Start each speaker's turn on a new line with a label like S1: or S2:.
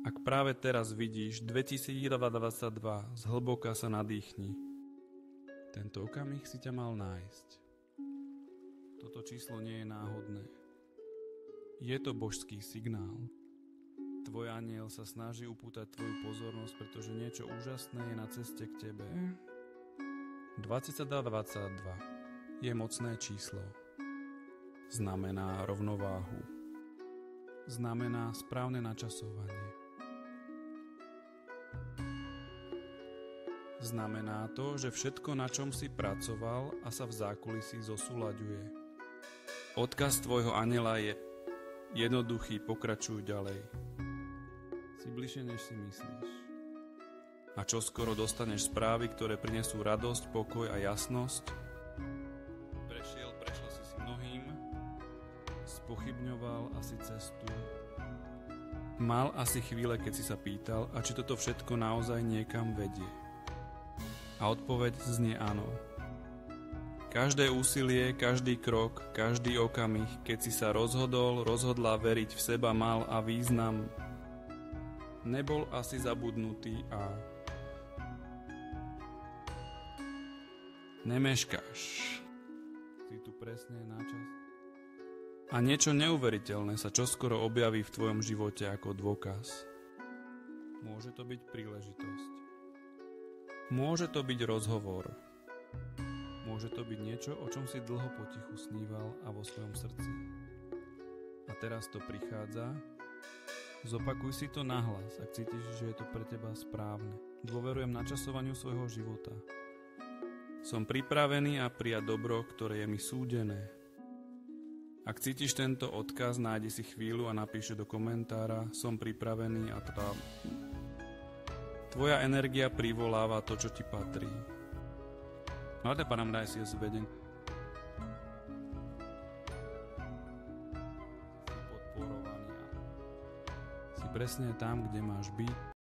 S1: Ak práve teraz vidíš 2022, zhlboka sa nadýchni. Tento okamih si ťa mal nájsť. Toto číslo nie je náhodné. Je to božský signál. Tvoj anjel sa snaží upútať tvoju pozornosť, pretože niečo úžasné je na ceste k tebe. 22 je mocné číslo. Znamená rovnováhu. Znamená správne načasovanie. Znamená to, že všetko, na čom si pracoval a sa v zákulisí zosúľaďuje. Odkaz tvojho anjela je jednoduchý, pokračuj ďalej. Si bližšie, než si myslíš. A čoskoro dostaneš správy, ktoré prinesú radosť, pokoj a jasnosť. Prešla si mnohým, spochybňoval asi cestu. Mal asi chvíle, keď si sa pýtal, a či toto všetko naozaj niekam vedie. A odpoveď znie áno. Každé úsilie, každý krok, každý okamih, keď si sa rozhodla veriť v seba, mal a význam. Nebol asi zabudnutý a nemeškáš. Si tu presne na čas. A niečo neuveriteľné sa čoskoro objaví v tvojom živote ako dôkaz. Môže to byť príležitosť. Môže to byť rozhovor. Môže to byť niečo, o čom si dlho potichu sníval a vo svojom srdci. A teraz to prichádza. Zopakuj si to nahlas, ak cítiš, že je to pre teba správne. Dôverujem načasovaniu svojho života. Som pripravený a prijať dobro, ktoré je mi súdené. Ak cítiš tento odkaz, nájdi si chvíľu a napíš do komentára som pripravený a tvoja energia privoláva to, čo ti patrí. No te panam daj si zvedem. Si podporovaný a si presne tam, kde máš byť.